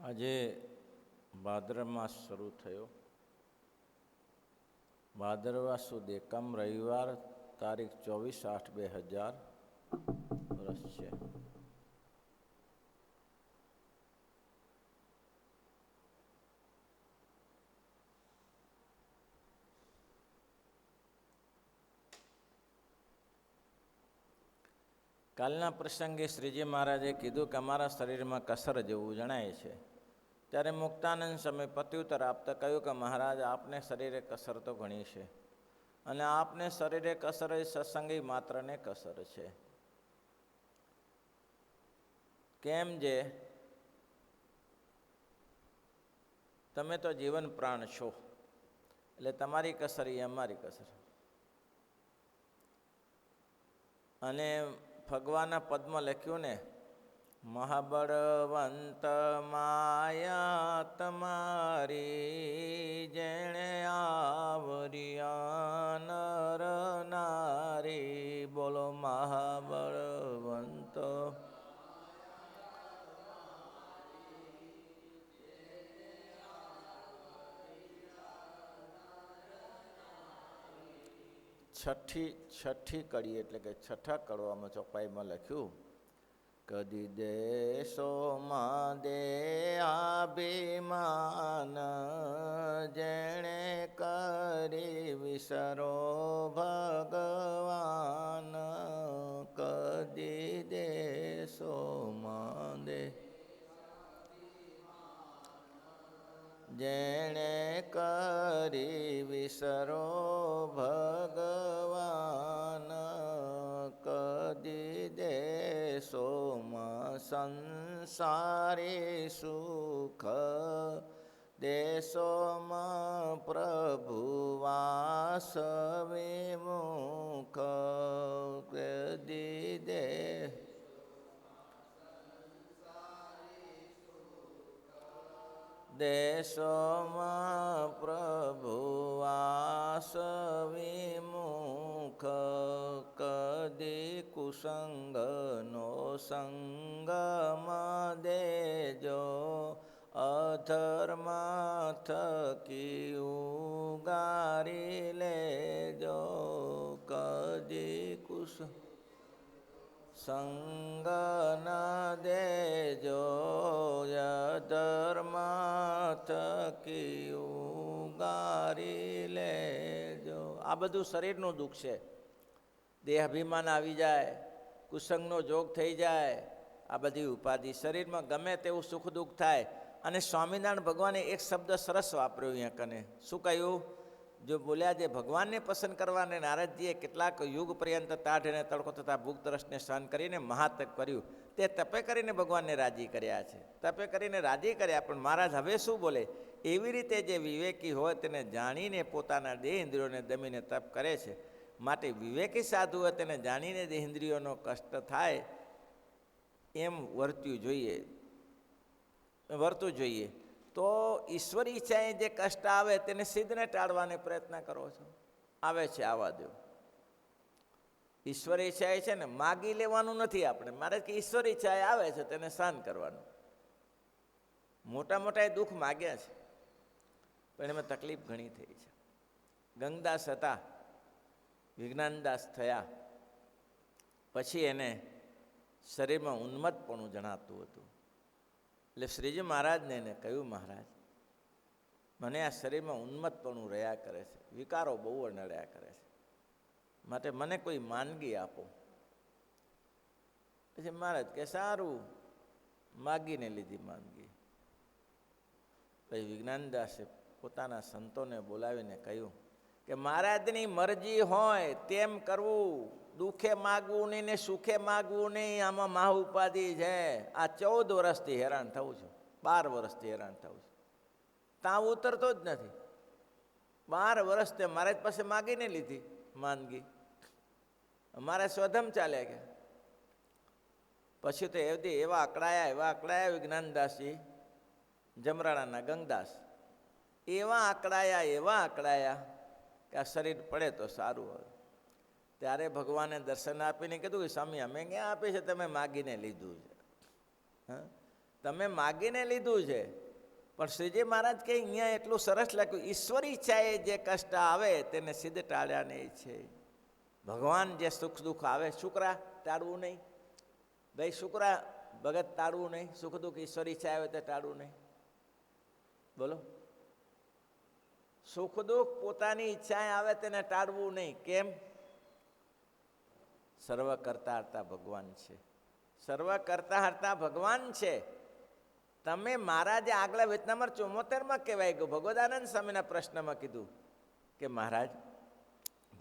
આજે ભાદરવા માસ શરૂ થયો. ભાદરવા સુદ એકમ રવિવાર તારીખ 24/8/2000 વર્ષ છે. કાલના પ્રસંગે શ્રીજી મહારાજે કીધું કે અમારા શરીરમાં કસર જેવું જણાય છે. ત્યારે મુક્તાનંદ સમય પ્રત્યુત્તર આપતા કહ્યું કે મહારાજ, આપને શરીરે કસર તો ઘણી છે, અને આપને શરીરે કસર એ સત્સંગી માત્રને કસર છે. કેમ જે તમે તો જીવન પ્રાણ છો, એટલે તમારી કસર એ અમારી કસર. અને ભગવાનના પદમાં લખ્યું ને, મહાબળવંત માયા તમારી, જેણે આવર્યા નર નારી. બોલો મહાબળવંત. છઠ્ઠી કડી એટલે કે છઠ્ઠા કડવામાં ચોપાઈમાં લખ્યું, કદી દેશોમાં દે અભિમાન, જેણે કરી વિસરો ભગવાન. કદી દેશોમાં દે, જેણે કરી વિસરો ભગવાન. કદી દેશોમાં સંસારી સુખ, દેશોમાં પ્રભુ વાસ વિમુખ. કદી દે દેશોમાં પ્રભુ વાસ વિમુખ. કદી કુસંગનો સંગમ દેજો, અધર્મ થકી ઉગારી લેજો. કદી સંગ ન દેજો, ધર્મ થકી ઉગારી લેજો. આ બધું શરીરનું દુઃખ છે. દેહ અભિમાન આવી જાય, કુસંગનો જોગ થઈ જાય, આ બધી ઉપાધિ. શરીરમાં ગમે તેવું સુખ દુઃખ થાય. અને સ્વામિનારાયણ ભગવાને એક શબ્દ સરસ વાપર્યો અહીંયા કને. શું કહ્યું? જો બોલ્યા, જે ભગવાનને પસંદ કરવાને નારદજીએ કેટલાક યુગ પર્યંત તાઢ અને તડકો તથા ભૂખ તરસને સહન કરીને મહાતપ કર્યું. તે તપે કરીને ભગવાનને રાજી કર્યા છે. તપે કરીને રાજી કર્યા. પણ મહારાજ હવે શું બોલે? એવી રીતે જે વિવેકી હોય તેને જાણીને પોતાના દેહ ઇન્દ્રિયોને દમીને તપ કરે છે. માટે વિવેકી સાધુ હોય તેને જાણીને દેહ ઇન્દ્રિયોનો કષ્ટ થાય એમ વર્તવું જોઈએ. તો ઈશ્વરી ઈચ્છાએ જે કષ્ટ આવે તેને સિદ્ધને ટાળવાને પ્રયત્ન કરો છો. આવે છે, આવવા દો. ઈશ્વરી ઈચ્છાએ છે ને માગી લેવાનું નથી આપણે. મારે કે ઈશ્વરી ઈચ્છાએ આવે છે તેને સહન કરવાનું. મોટા મોટા એ દુઃખ માગ્યા છે, પણ એમાં તકલીફ ઘણી થઈ છે. ગંગદાસ હતા, વિજ્ઞાનદાસ થયા પછી એને શરીરમાં ઉન્મત્તપણું જણાતું હતું. એટલે શ્રીજી મહારાજને એને કહ્યું, મહારાજ, મને આ શરીરમાં ઉન્મત્તપણું રહ્યા કરે છે, વિકારો બહુ નડ્યા કરે છે, માટે મને કોઈ માંદગી આપો. પછી મહારાજ કે સારું, માગીને લીધી માંદગી. પછી વિજ્ઞાનદાસે પોતાના સંતોને બોલાવીને કહ્યું કે મહારાજની મરજી હોય તેમ કરવું, દુઃખે માગવું નહીં ને સુખે માગવું નહીં. આમાં મહા ઉપાધિ છે. આ 14 વર્ષથી હેરાન થવું છું, 12 વર્ષથી હેરાન થવું છું, તાવ ઉતરતો જ નથી. 12 વર્ષ તે મહારાજ પાસે માગીને લીધી માંદગી. મારે સ્વધમ ચાલ્યા ગયા. પછી તો એવા અકળાયા વિજ્ઞાનદાસજી, જમરાણાના ગંગદાસ, એવા અકળાયા કે આ શરીર પડે તો સારું હોય. ત્યારે ભગવાને દર્શન આપીને કીધું કે સ્વામી, અમે ક્યાં આપી છે, તમે માગીને લીધું છે. તમે માગીને લીધું છે. પણ શ્રીજી મહારાજ કે અહીંયા એટલું સરસ લખ્યું, ઈશ્વરી ઈચ્છાએ જે કષ્ટ આવે તેને સિદ્ધ ટાળ્યા નહીં છે. ભગવાન જે સુખ દુઃખ આવે, શુક્રા ટાળવું નહીં ભાઈ, શુક્રા ભગત ટાળવું નહીં, સુખ દુઃખ ઈશ્વરી ઈચ્છા આવે તે ટાળવું નહીં. બોલો, સુખ દુઃખ પોતાની ઈચ્છાએ આવે તેને ટાળવું નહીં. કેમ? સર્વ કરતા હરતા ભગવાન છે. સર્વ કરતા હરતા ભગવાન છે. તમે મહારાજે આગલા વેત નંબર 74 કહેવાય ગયું, ભગવદાનંદ સ્વામીના પ્રશ્નમાં કીધું કે મહારાજ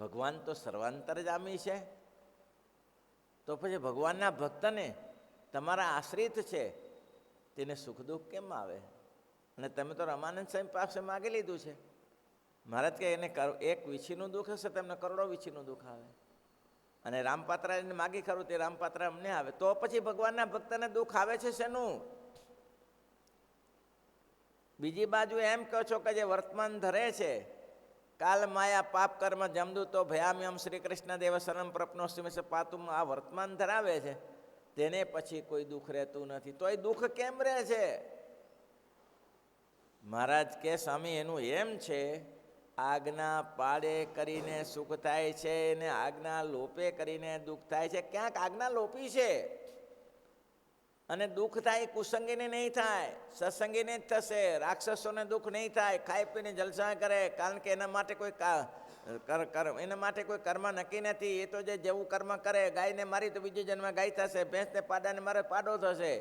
ભગવાન તો સર્વાંતરજામી છે, તો પછી ભગવાનના ભક્તને તમારા આશ્રિત છે તેને સુખ દુઃખ કેમ આવે? અને તમે તો રમાનંદ સ્વામી પાસે માગી લીધું છે. મહારાજ કે એને એક વીછીનું દુઃખ હશે, તમને કરોડો વીછીનું દુઃખ આવે. અને રામપાત્રાને માગી ખરું તે રામપાત્ર અમને આવે. તો પછી ભગવાનના ભક્તને દુઃખ આવે છે શેનું? બીજી બાજુ એમ કહો છો કે જે વર્તમાન ધરે છે, કાલ માયા પાપ કર્મ જમદૂતો ભયામ્યમ શ્રી કૃષ્ણ દેવ શરણ પ્રપનોસ્મિ પાતુમ, આ વર્તમાન ધરાવે છે તેને પછી કોઈ દુઃખ રહેતું નથી. તો એ દુઃખ કેમ રહે છે? મહારાજ કે સ્વામી એનું એમ છે, આજ્ઞા પાડે કરીને સુખ થાય છે ને આજ્ઞા લોપે કરીને દુઃખ થાય છે. ક્યાંક આજ્ઞા લોપી છે અને દુઃખ થાય કુસંગીને નહીં થાય, સત્સંગીને જ થશે. રાક્ષસોને દુઃખ નહીં થાય, ખાઈ પીને જલસા કરે, કારણ કે એના માટે કોઈ કર્મ નક્કી નથી. એ તો જે જેવું કર્મ કરે, ગાયને મારી તો બીજો જન્મ ગાય થશે, ભેંસને પાડાને મારે પાડો થશે,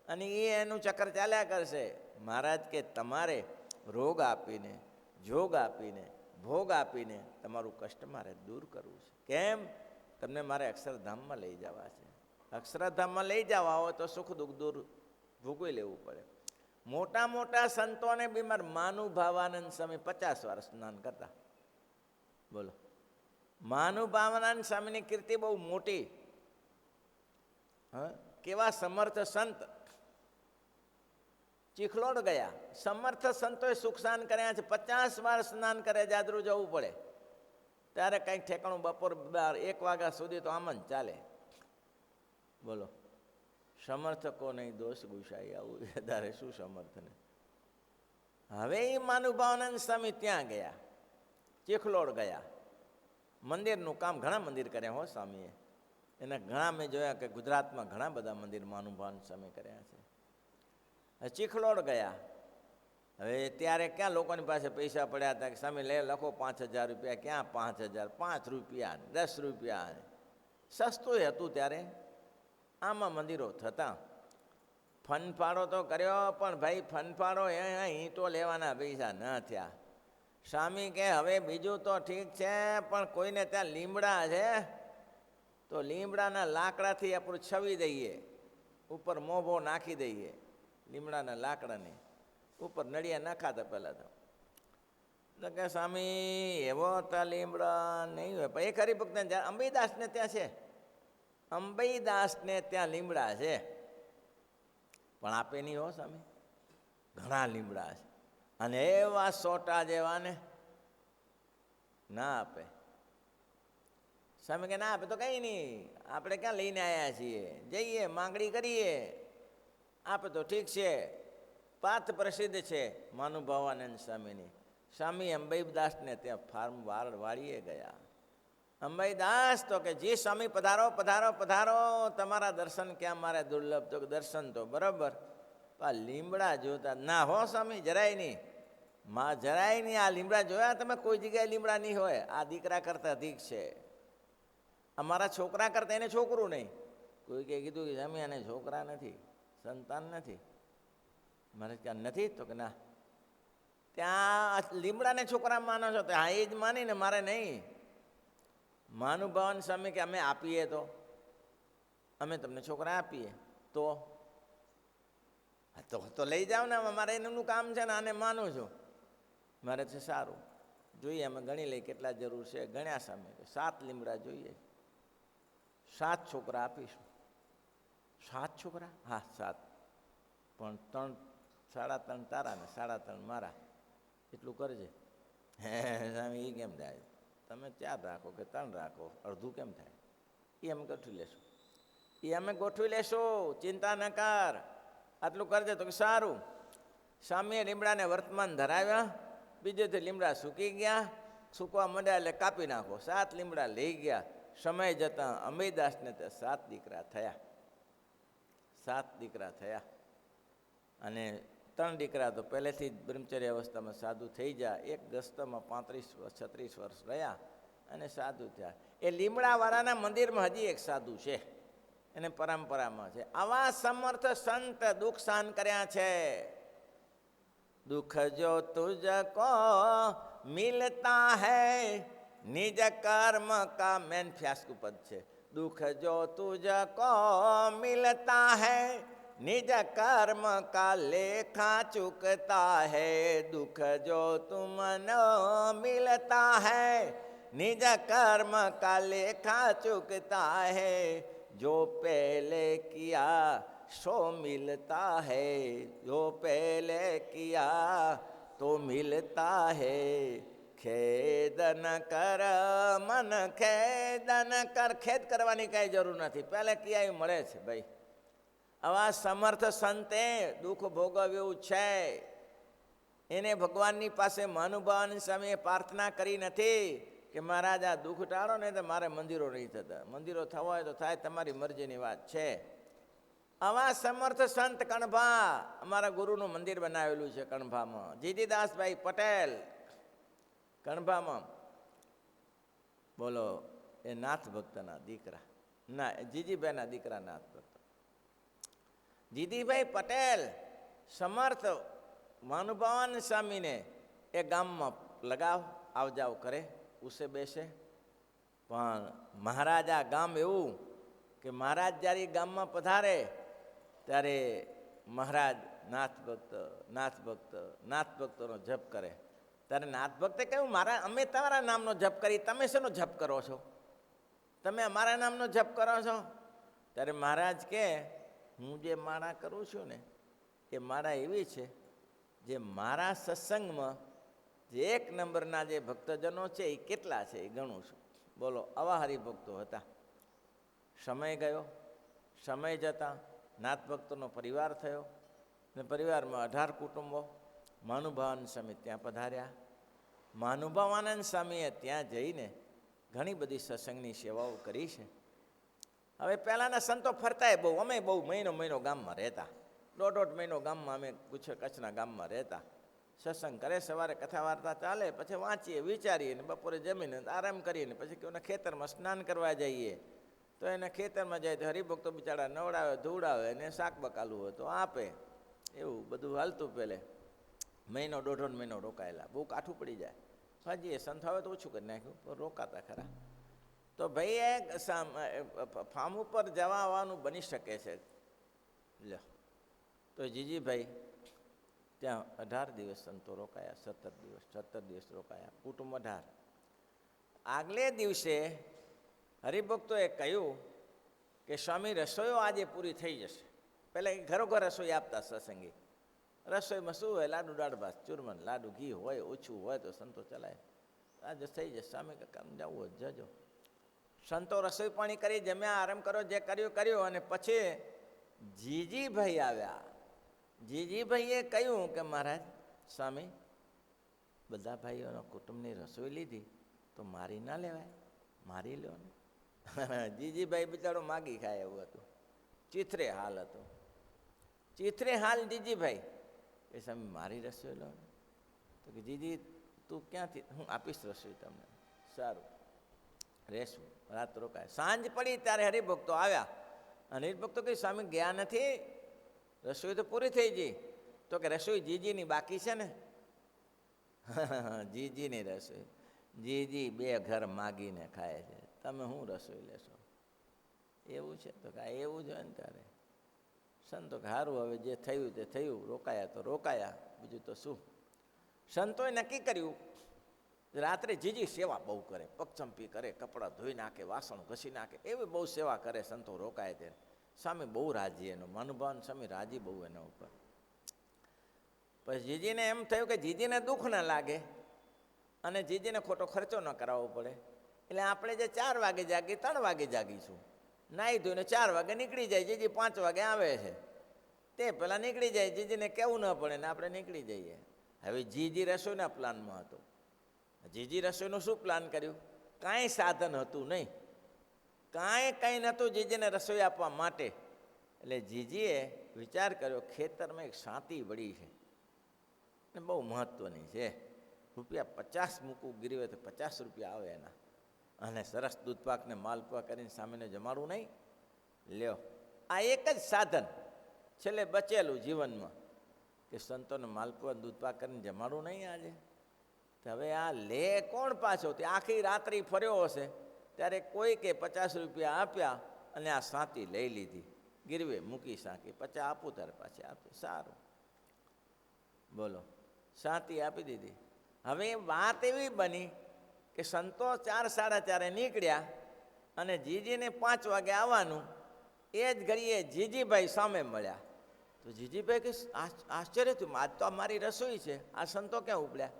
અને એ એનું ચક્કર ચાલ્યા કરશે. મહારાજ કે તમારે રોગ આપીને, જોગ આપીને, ભોગ આપીને તમારું કષ્ટ મારે દૂર કરવું છે. કેમ? તમને મારે અક્ષરધામમાં લઈ જવા છે. અક્ષરધામમાં લઈ જવા હોય તો સુખ દુઃખ દૂર ભોગવી લેવું પડે. મોટા મોટા સંતોને બીમાર, માનુભાવાનંદ સ્વામી 50 વાર સ્નાન કરતા. બોલો, માનુભાવાનંદ સ્વામીની કીર્તિ બહુ મોટી. હા, કેવા સમર્થ સંત. ચીખલોડ ગયા, સમર્થ સંતોએ સુખ સ્નાન કર્યા છે. 50 વાર સ્નાન કરે, જાદરું જવું પડે ત્યારે કંઈક ઠેકાણું, બપોર 1 વાગ્યા સુધી તો આમ જ ચાલે. બોલો, સમર્થકો નહીં દોષ ગુસાઈ, આવું વધારે શું સમર્થને. હવે એ માનુભાવાનંદ સ્વામી ત્યાં ગયા, ચીખલોડ ગયા. મંદિરનું કામ ઘણા મંદિર કર્યા હો સ્વામીએ. એના ઘણા મેં જોયા કે ગુજરાતમાં ઘણા બધા મંદિર માનુભાવાનંદ સ્વામી કર્યા છે. ચીખલોડ ગયા. હવે ત્યારે ક્યાં લોકોની પાસે પૈસા પડ્યા હતા કે સ્વામી લખો 5000 રૂપિયા. ક્યાં 5000? 5 રૂપિયા, 10 રૂપિયા, સસ્તું હતું ત્યારે. આમાં મંદિરો થતા. ફનફાળો તો કર્યો, પણ ભાઈ ફનફાળો ઈંટો લેવાના પૈસા ન થયા. સ્વામી કે હવે બીજું તો ઠીક છે, પણ કોઈને ત્યાં લીમડા છે તો લીમડાના લાકડાથી આપણું છવી દઈએ, ઉપર મોભો નાખી દઈએ. લીમડાના લાકડાને ઉપર નળિયા નાખાતા પહેલાં તો કે સ્વામી એવો તો લીમડા નહીં હોય. પણ એક હરિભક્તને અંબૈદાસને ત્યાં છે, અંબૈદાસને ત્યાં લીમડા છે, પણ આપે નહીં હો સ્વામી. ઘણા લીમડા છે અને એવા સોટા જેવા ને ના આપે. સ્વામી કે ના આપે તો કંઈ નહીં, આપણે ક્યાં લઈને આવ્યા છીએ, જઈએ માંગણી કરીએ, આપે તો ઠીક છે. પાથ પ્રસિદ્ધ છે માનુભાવાનંદ સ્વામીની. સ્વામી અંબૈદાસને ત્યાં ફાર્મ વાળીએ ગયા. અંબૈદાસ તો કે જી સ્વામી પધારો પધારો પધારો, તમારા દર્શન ક્યાં મારે દુર્લભ. તો દર્શન તો બરાબર, લીમડા જોતા ના હો સ્વામી, જરાય નહીં, જરાય નહીં. આ લીમડા જોયા તમે? કોઈ જગ્યાએ લીમડા નહીં હોય. આ દીકરા કરતા અધિક છે, અમારા છોકરા કરતા એને છોકરું નહીં. કોઈ કે કીધું કે સ્વામી આને છોકરા નથી, સંતાન નથી. મારે ત્યાં નથી તો કે ના, ત્યાં લીમડાને છોકરા માનો છો તો હા એ જ માનીને મારે નહીં. માનુભાવાનંદ સ્વામી કે અમે આપીએ અમે તમને છોકરા આપીએ તો લઈ જાઓ ને, મારે એનું કામ છે ને, આને માનું છું. મારે છે સારું, જોઈએ અમે ગણી લઈ કેટલા જરૂર છે. ગણ્યા સામે 7 લીમડા જોઈએ, 7 છોકરા આપીશું. 7 છોકરા? હા 7, પણ 3, 3.5 તારા ને 3.5 મારા, એટલું કરજે. હે સ્વામી એ કેમ થાય? તમે 4 રાખો કે 3 રાખો, અડધું કેમ થાય? એ અમે ગોઠવી લેશું, ચિંતા ન કર. આટલું કરજે. તો કે સારું. સ્વામીએ લીમડાને વર્તમાન ધરાવ્યા, બીજેથી લીમડા સૂકી ગયા, સૂકવા માંડ્યા એટલે કાપી નાખો. 7 લીમડા લઈ ગયા. સમય જતાં અમીદાસને તે 7 દીકરા થયા. 7 દીકરા થયા. અને 3 દીકરા તો પહેલેથી જ બ્રહ્મચર્ય અવસ્થામાં સાધુ થઈ જાય. એક ગસ્તમાં 35-36 વર્ષ રહ્યા અને સાધુ થયા. એ લીમડાવાળાના મંદિરમાં હજી એક સાધુ છે, એને પરંપરામાં છે. આવા સમર્થ સંત દુઃખ સહન કર્યા છે. દુઃખ જો તુજકો મિલતા હૈ નિજ કર્મ કા, મેન ફ્યાસ્કુ પદ છે. દુઃખ જો તુજકો મિલતા હૈ નિજ કર્મ કા લેખા ચૂકતા હૈ. દુઃખ જો તુમનો મિલતા હૈ નિજ કર્મ કા લેખા ચૂકતા હૈ. जो पहले किया सो मिलता है, जो पहले किया तो मिलता है. ખેદ ન કર મન ખેદ ન કર. ખેદ કરવાની કાંઈ જરૂર નથી, પહેલે કિયા મળે છે ભાઈ. આવા સમર્થ સંતે દુઃખ ભોગવ્યું છે. એને ભગવાનની પાસે મહાનુભાવની સામે પ્રાર્થના કરી નથી કે મહારાજ આ દુઃખ ટાળો ને તો મારે મંદિરો નહીં થતા. મંદિરો થવા હોય તો થાય, તમારી મરજીની વાત છે. આવા સમર્થ સંત કણભા, અમારા ગુરુનું મંદિર બનાવેલું છે કણભામાં. જીજીદાસભાઈ પટેલ કણભામાં. બોલો, એ નાથ ભક્તના દીકરા, ના જીજીભાઈના દીકરા નાથ ભક્ત. જીજીભાઈ પટેલ સમર્થ મહાનુભાવાન સ્વામીને એ ગામમાં લગાવ આવ જાવ કરે, ઉસે બેસે. પણ મહારાજ આ ગામ એવું કે મહારાજ જ્યારે ગામમાં પધારે ત્યારે મહારાજ નાથ ભક્ત નાથ ભક્ત નાથ ભક્તનો જપ કરે. ત્યારે નાથ ભક્તે કહ્યું, મારા અમે તમારા નામનો જપ કરી, તમે શેનો જપ કરો છો? તમે અમારા નામનો જપ કરો છો? ત્યારે મહારાજ કહે, હું જે માળા કરું છું ને એ માળા એવી છે જે મારા સત્સંગમાં જે 1 નંબરના જે ભક્તજનો છે એ કેટલા છે એ ગણું છું. બોલો, આવા હરિભક્તો હતા. સમય ગયો, સમય જતાં નાથ ભક્તોનો પરિવાર થયો ને પરિવારમાં 18 કુટુંબો. મહાનુભાવાનંદ સ્વામી ત્યાં પધાર્યા. મહાનુભાવાનંદ સ્વામીએ ત્યાં જઈને ઘણી બધી સત્સંગની સેવાઓ કરી છે. હવે પહેલાંના સંતો ફરતાય બહુ, અમે બહુ મહિનો ગામમાં રહેતા, 1.5 મહિનો ગામમાં અમે કચ્છના ગામમાં રહેતા. સત્સંગ કરે, સવારે કથા વાર્તા ચાલે, પછી વાંચીએ, વિચારીએ ને બપોરે જમીને આરામ કરીએ. પછી કોઈના ખેતરમાં સ્નાન કરવા જઈએ તો એને ખેતરમાં જાય તો હરિભક્તો બિચારા નવડાવે, ધોવડાવે ને શાક બકાલું હોય તો આપે. એવું બધું હાલતું. પહેલે મહિનો 1.5 મહિનો રોકાયેલા. બહુ કાઠું પડી જાય. હજી એ સંત હવે તો ઓછું કરી નાખ્યું, પણ રોકાતા ખરા. તો ભાઈ એ ફાર્મ ઉપર જવા આવવાનું બની શકે છે. લ્યો, તો જીજીભાઈ ત્યાં 18 દિવસ સંતો રોકાયા, 17 દિવસ રોકાયા, કુટુંબ 18. આગલે દિવસે હરિભક્તોએ કહ્યું કે સ્વામી રસોઈઓ આજે પૂરી થઈ જશે. પહેલાં ઘરોઘર રસોઈ આપતા સત્સંગી. રસોઈમાં શું હોય? લાડુ, દાળ ભાત, ચૂરમન, લાડુ, ઘી હોય, ઓછું હોય તો સંતો ચલાય. આજે થઈ જશે. સ્વામી કામ જવું હોય જજો. સંતો રસોઈ પાણી કરી, જમ્યા, આરામ કરો, જે કર્યું. અને પછી જીજીભાઈ આવ્યા. જીજીભાઈએ કહ્યું કે મહારાજ સ્વામી, બધા ભાઈઓનો કુટુંબની રસોઈ લીધી તો મારી ના લેવાય, મારી લો ને. જીજીભાઈ બિચારો માગી ખાય એવું હતું. ચીથરે હાલ હતો. ચીથરે હાલ જીજીભાઈ કે સ્વામી મારી રસોઈ લો ને. તો કે જીજી તું ક્યાંથી? હું આપીશ રસોઈ તમને. સારું, રહેશું. રાત રોકાય. સાંજ પડી ત્યારે હરિભક્તો આવ્યા. અને હરિભક્તો કહે, સ્વામી ગયા નથી, રસોઈ તો પૂરી થઈ ગઈ. તો કે રસોઈ જીજીની બાકી છે ને. જીજીની રસોઈ. જીજી 2 ઘર માગીને ખાય છે, તમે શું રસોઈ લેશો? એવું છે? તો કે એવું જ હોય ને. ત્યારે સંતો કે સારું, હવે જે થયું તે થયું, રોકાયા તો રોકાયા, બીજું તો શું. સંતોએ નક્કી કર્યું, રાત્રે જીજી સેવા બહુ કરે, પગચંપી કરે, કપડાં ધોઈ નાખે, વાસણ ઘસી નાખે, એવી બહુ સેવા કરે. સંતો રોકાય ત્યારે સ્વામી બહુ રાજી, એનો મહાનુભાવાન સ્વામી રાજી બહુ એના ઉપર. પછી જીજીને એમ થયું કે જીજીને દુઃખ ન લાગે અને જીજીને ખોટો ખર્ચો ન કરાવવો પડે. એટલે આપણે જે 4 વાગે જાગી, 3 વાગે જાગીશું. નાહી ધોઈને 4 વાગે નીકળી જાય. જીજી 5 વાગે આવે છે. તે પેલા નીકળી જાય, જીજીને કેવું ન પડે ને આપણે નીકળી જઈએ. હવે જીજી રસોઈના પ્લાનમાં હતો. જીજી રસોઈનું શું પ્લાન કર્યું? કાંઈ સાધન હતું નહીં, કાંઈ નહોતું જીજીને રસોઈ આપવા માટે. એટલે જીજીએ વિચાર કર્યો, ખેતરમાં એક સાંતી વળી છે ને બહુ મહત્ત્વની છે, ₹50 મૂકવું ગીરવે તો 50 રૂપિયા આવે એના, અને સરસ દૂધપાકને માલપુઆ કરીને સામેને જમાડવું નહીં. લ્યો, આ એક જ સાધન છેલ્લે બચેલું જીવનમાં કે સંતોને માલપુઆ દૂધપાક કરીને જમાડવું નહીં આજે. હવે આ લે કોણ પાછો? તે આખી રાત્રિ ફર્યો હશે, ત્યારે કોઈ કે 50 રૂપિયા આપ્યા અને આ સાંતી લઈ લીધી, ગીરવે મૂકી સાંકી, 50 આપું ત્યારે પાછી આપી. સારું, બોલો, સાંતી આપી દીધી. હવે વાત એવી બની કે સંતો 4 સાડા 4 નીકળ્યા અને જીજીને 5 વાગે આવવાનું. એ જ ઘડીએ જીજીભાઈ સામે મળ્યા. તો જીજીભાઈ કે આશ્ચર્ય થયું, આજ તો અમારી રસોઈ છે, આ સંતો ક્યાં ઉપડ્યા?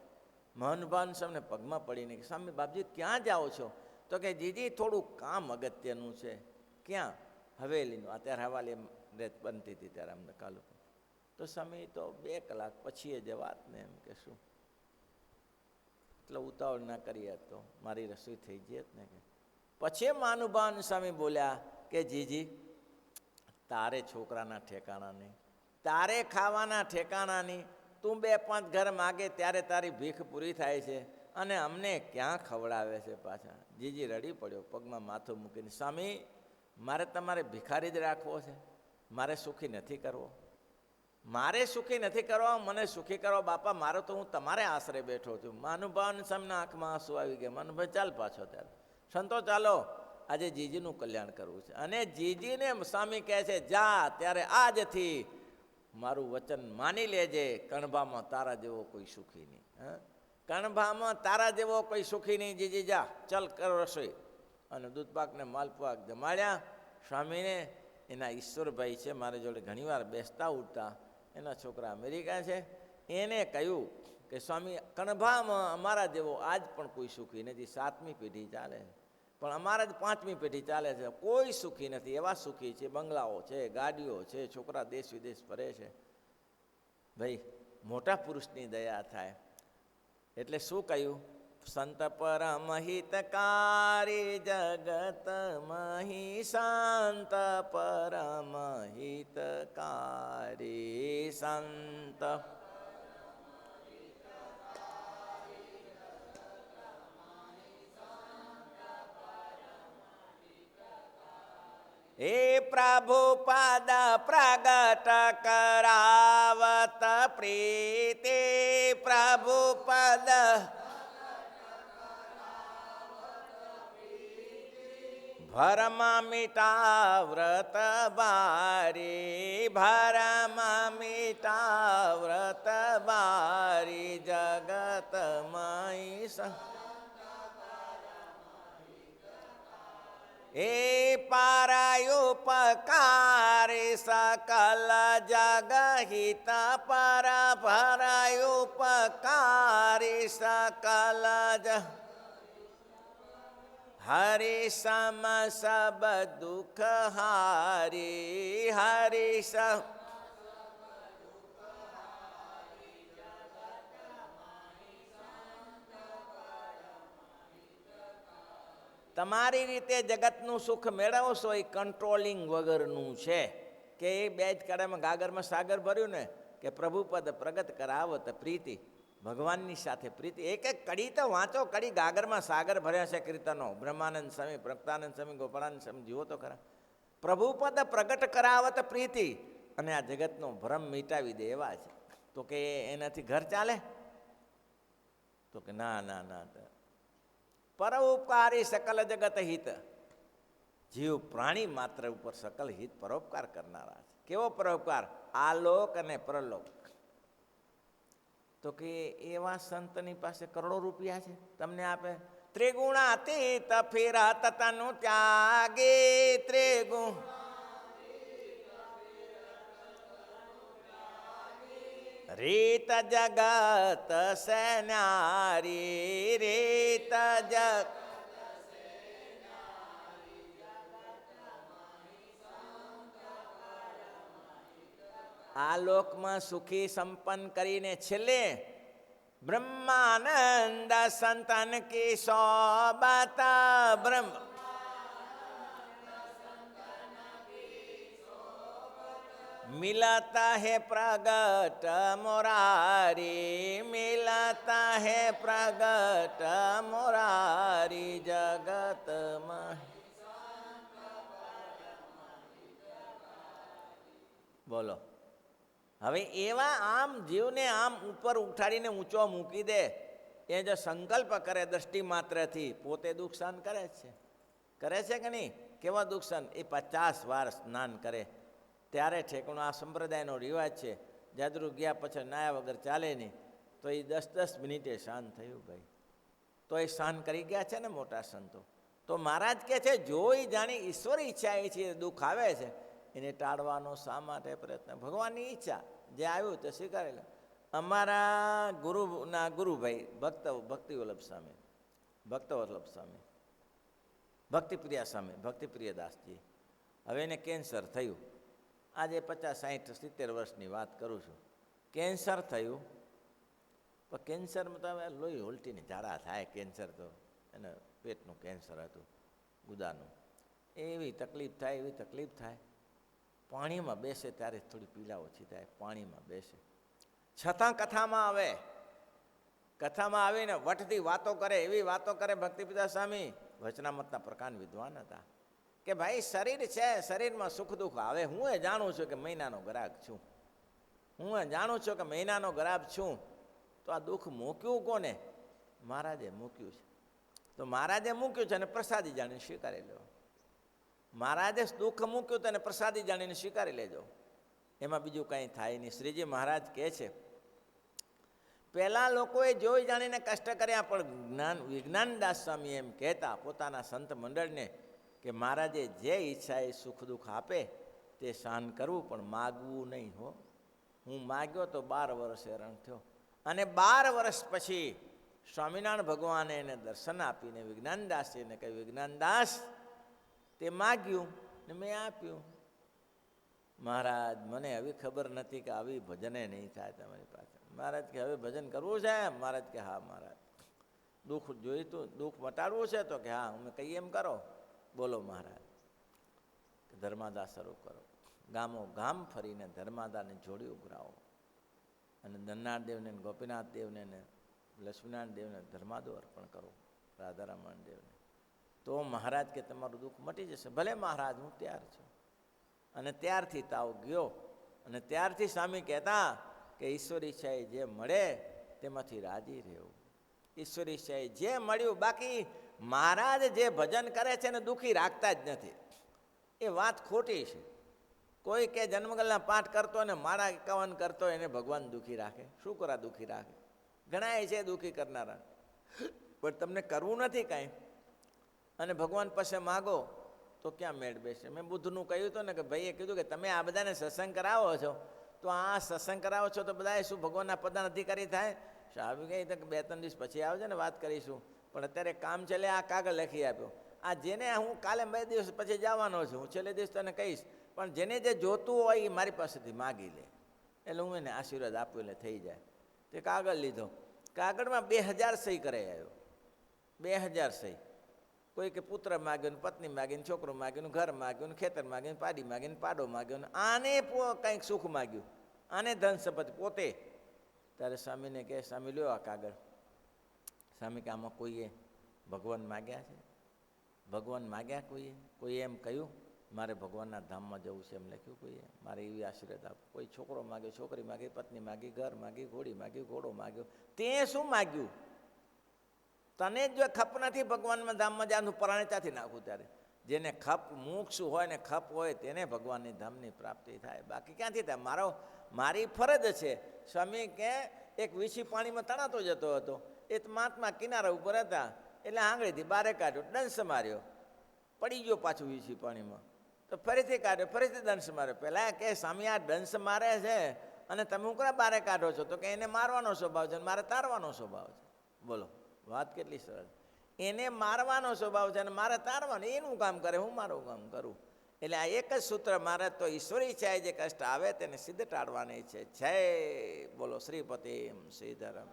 મહાનુભાન સામે પગમાં પડીને કે સ્વામી બાપજી ક્યાં જાઓ છો? તો કે જીજી થોડું કામ અગત્યનું છે. ક્યાં? હવેલીનું. અત્યારે હવાલી રેત બનતી હતી ત્યારે અમને કાલું. તો સ્વામી તો 2 કલાક પછી જ વાત ને, એમ કે શું એટલે ઉતાવળ ના કરીએ તો મારી રસોઈ થઈ જાય ને. કે પછી મહાનુભાન સ્વામી બોલ્યા કે જીજી તારે છોકરાના ઠેકાણા નહીં, તારે ખાવાના ઠેકાણા નહીં, તું 2-5 ઘર માગે ત્યારે તારી ભીખ પૂરી થાય છે અને અમને ક્યાં ખવડાવે છે પાછા. જીજી રડી પડ્યો, પગમાં માથું મૂકીને, સ્વામી મારે તમારે ભિખારી જ રાખવો છે, મારે સુખી નથી કરવો, મારે સુખી નથી કરવા, મને સુખી કરવા બાપા, મારો તો હું તમારે આશરે બેઠો છું. મહાનુભાવને સામના આંખમાં આંસુ આવી ગયા. મહાનુભાઈ ચાલ પાછો. ત્યારે સંતો ચાલો આજે જીજીનું કલ્યાણ કરવું છે. અને જીજીને સ્વામી કહે છે જા, ત્યારે આજથી મારું વચન માની લેજે, કણભામાં તારા જેવો કોઈ સુખી નહીં. કણભામાં તારા જેવો કોઈ સુખી નહીં. જીજી જા, ચલ કરો રસોઈ. અને દૂધપાકને માલપુઆક જમાડ્યા. સ્વામીને એના ઈશ્વરભાઈ છે મારી જોડે ઘણીવાર બેસતા ઉઠતા, એના છોકરા અમેરિકા છે, એને કહ્યું કે સ્વામી કણભામાં અમારા જેવો આજ પણ કોઈ સુખી નથી. 7મી પેઢી ચાલે પણ અમારા જ 5મી પેઢી ચાલે છે, કોઈ સુખી નથી. એવા સુખી છે, બંગલાઓ છે, ગાડીઓ છે, છોકરા દેશ વિદેશ ફરે છે. ભાઈ મોટા પુરુષની દયા થાય. એટલે શું કહ્યું? સંત પરમ હિતકારી જગત મહી, સંત પરમ હિતકારી, સંત એ પ્રભુ પદ પ્રગટ કરાવત પ્રીતિ, પ્રભુ પદ ભરમ મિટાવ્રત બારી, ભરમ મિટાવ્રત બારી, જગત મહી એ પરાયુપકારી સકલ જગહિત, પર ભરાયુપકારી સકલ હરિ સમ સબ દુઃખ હારી, હરિ સમ તમારી રીતે જગતનું સુખ મેળવશો એ કંટ્રોલિંગ વગરનું છે. કે એ 2 જ કડામાં ગાગરમાં સાગર ભર્યું ને કે પ્રભુ પદ પ્રગટ કરાવત પ્રીતિ, ભગવાનની સાથે પ્રીતિ. એક કડી તો વાંચો, કડી ગાગરમાં સાગર ભર્યા છે કીર્તનો. બ્રહ્માનંદ સ્વામી, પ્રગટાનંદ સ્વામી, ગોપાળાનંદ સ્વામી જુઓ તો ખરા. પ્રભુ પદ પ્રગટ કરાવત પ્રીતિ, અને આ જગતનો ભ્રમ મિટાવી દે એવા છે. તો કે એનાથી ઘર ચાલે? તો કે ના ના ના, પરોપકારી સકલ જગત હિત, જીવ પ્રાણી માત્ર ઉપર સકલ હિત પરોપકાર કરનારા છે. કેવો પરોપકાર? આલોક અને પરલોક. તો કે એવા સંતની પાસે કરોડો રૂપિયા છે, તમને આપે. ત્રિગુણાતીત ફિરત તનુ ત્યાગી, ત્રિગુણ રીત જગત સે ન્યારી, રીત જગત આ લોકમાં સુખી સંપન્ન કરીને છેલ્લે બ્રહ્માનંદ સંતન કી સોબત બ્રહ્મ મિલતા હે પ્રગટ મોરારી, મિલતા હે પ્રગટ મોરારી જગતમાં. બોલો, હવે એવા આમ જીવને આમ ઉપર ઉઠાડીને ઊંચો મૂકી દે, એ જો સંકલ્પ કરે દ્રષ્ટિ માત્રથી, પોતે દુઃખ સહન કરે છે કે નહીં? કેવા દુઃખ સહન? એ 50 વાર સ્નાન કરે ત્યારે ઠેકણું. આ સંપ્રદાયનો રિવાજ છે, જાદુ ગયા પછી નાયા વગર ચાલે નહીં. તો એ 10-10 મિનિટે શાંત થયું ભાઈ, તો એ સહન કરી ગયા છે ને મોટા સંતો. તો મહારાજ કહે છે જોઈ જાણી ઈશ્વર ઈચ્છા એ છે, દુઃખ આવે છે એને ટાળવાનો શા માટે પ્રયત્ન? ભગવાનની ઈચ્છા, જે આવ્યું તે સ્વીકારી લે. અમારા ગુરુના ગુરુભાઈ ભક્તિવલ્લભ સ્વામી, ભક્તિપ્રિયા સ્વામી, ભક્તિપ્રિય દાસજી, હવે એને કેન્સર થયું. આજે 50, 60, 70 વર્ષની વાત કરું છું. કેન્સર થયું, પણ કેન્સરમાં તો હવે લોહી ઉલટીની ઝાડા થાય. કેન્સર તો એને પેટનું કેન્સર હતું, ગુદાનું. એવી તકલીફ થાય. પાણીમાં બેસે ત્યારે થોડી પીડા ઓછી થાય, પાણીમાં બેસે. છતાં કથામાં આવીને વટથી વાતો કરે, એવી વાતો કરે. ભક્તિપિતા સ્વામી વચનામતના પ્રકાંડ વિદ્વાન હતા કે ભાઈ શરીર છે, શરીરમાં સુખ દુઃખ આવે. હું એ જાણું છું કે મહિનાનો ગ્રાહક છું. તો આ દુઃખ મૂક્યું કોને? મહારાજે મૂક્યું છે. તો મહારાજે મૂક્યું છે અને પ્રસાદી જાણીને સ્વીકારી લો. મહારાજે દુઃખ મૂક્યું તેને પ્રસાદી જાણીને સ્વીકારી લેજો, એમાં બીજું કંઈ થાય નહીં. શ્રીજી મહારાજ કહે છે પહેલાં લોકોએ જોઈ જાણીને કષ્ટ કર્યા, પણ વિજ્ઞાનદાસ સ્વામી એમ કહેતા પોતાના સંત મંડળને કે મહારાજે જે ઈચ્છા એ સુખ દુઃખ આપે તે સહન કરવું, પણ માગવું નહીં હો. હું માગ્યો તો 12 વર્ષ હેરાન થયો, અને 12 વર્ષ પછી સ્વામિનારાયણ ભગવાને એને દર્શન આપીને વિજ્ઞાનદાસજીને કહ્યું, વિજ્ઞાનદાસ તે માગ્યું ને મેં આપ્યું. મહારાજ મને હવે ખબર નથી કે આવી ભજને નહીં થાય તમારી પાસે. મહારાજ કે હવે ભજન કરવું છે? મહારાજ કે હા મહારાજ. દુઃખ જોઈતું, દુઃખ મટાડવું છે? તો કે હા. અમે કહીએ એમ કરો. બોલો મહારાજ. ધર્માદા શરૂ કરો. ગામો ગામ ફરીને ધર્માદાને જોડી ઉઘરાવો, અને દન્નાથ દેવને, ગોપીનાથ દેવને ને લક્ષ્મીનારાયણ દેવને ધર્માદો અર્પણ કરો, રાધારમણ દેવને. તો મહારાજ કે તમારું દુઃખ મટી જશે. ભલે મહારાજ, હું તૈયાર છું. અને ત્યારથી તાવ ગયો. અને ત્યારથી સ્વામી કહેતા કે ઈશ્વરી ઈચ્છાએ જે મળે તેમાંથી રાજી રહેવું. ઈશ્વરી ઈચ્છાએ જે મળ્યું. બાકી મહારાજ જે ભજન કરે છે ને દુઃખી રાખતા જ નથી. એ વાત ખોટી છે. કોઈ કે જન્મગલના પાઠ કરતો ને મારા 51 કરતો એને ભગવાન દુઃખી રાખે? શું કરા દુઃખી રાખે? ઘણા છે દુઃખી કરનારા, પણ તમને કરવું નથી કાંઈ, અને ભગવાન પાસે માગો તો ક્યાં મેળ બેસે? મેં બુદ્ધનું કહ્યું હતું ને કે ભાઈએ કીધું કે તમે આ બધાને સત્સંગ કરાવો છો, તો આ સત્સંગ કરાવો છો તો બધાએ શું ભગવાનના પદના અધિકારી થાય? સાહેબ કહે તો 2-3 દિવસ પછી આવજો ને વાત કરીશું, પણ અત્યારે કામ ચાલે. આ કાગળ લખી આપ્યો. આ જેને હું કાલે 2 દિવસ પછી જવાનો છું, હું છેલ્લે દિવસ તને કહીશ, પણ જેને જે જોતું હોય એ મારી પાસેથી માગી લે. એટલે હું એને આશીર્વાદ આપ્યો એટલે થઈ જાય. તે કાગળ લીધો. કાગળમાં 2000 સહી કરાઈ આવ્યો. 2000 સહી. કોઈ કે પુત્ર માગ્યો ને પત્ની માગીને છોકરો માગ્યો ને ઘર માગ્યું ને ખેતર માગ્યું ને પાડી માગીને પાડો માગ્યો ને આને કંઈક સુખ માગ્યું, આને ધન સંપત્તિ પોતે. ત્યારે સ્વામીને કહે, સ્વામી લ્યો આ કાગળ. સ્વામી કે આમાં કોઈએ ભગવાન માગ્યા છે? ભગવાન માગ્યા કોઈએ એમ કહ્યું મારે ભગવાનના ધામમાં જવું છે એમ લખ્યું કોઈએ? મારે એવી આશીર્વાદ આપ. કોઈ છોકરો માગ્યો, છોકરી માગી, પત્ની માગી, ઘર માગી, ઘોડી માગી, ઘોડો માગ્યો. તે શું માગ્યું? તને જો ખપ નથી ભગવાનમાં ધામમાં જવાનું, પરાણે ત્યાંથી નાખું. ત્યારે જેને ખપ મુક્ષ હોય ને ખપ હોય તેને ભગવાનની ધામની પ્રાપ્તિ થાય, બાકી ક્યાંથી થાય? મારી ફરજ છે. સ્વામી કે એક વીછી પાણીમાં તણાતો જતો હતો. એ મહાત્મા કિનારા ઉપર હતા, એટલે આંગળીથી બારે કાઢ્યો, દંશ માર્યો, પડી ગયો પાછું વીછી પાણીમાં. તો ફરીથી કાઢ્યો, ફરીથી દંશ માર્યો. પહેલાં કે સ્વામી આ દંશ મારે છે અને તમે હું કરા બારે કાઢો છો? તો કે એને મારવાનો સ્વભાવ છે, મારે તારવાનો સ્વભાવ છે. બોલો વાત કેટલી સરળ. એને મારવાનો સ્વભાવ છે અને મારે તારવાનો. એનું કામ કરે, હું મારું કામ કરું. એટલે આ એક જ સૂત્ર મારે તો ઈશ્વરી ઈચ્છાએ જે કષ્ટ આવે તેને સિદ્ધ ટાળવાની છે. જય બોલો શ્રીપતિ શ્રીધરમ.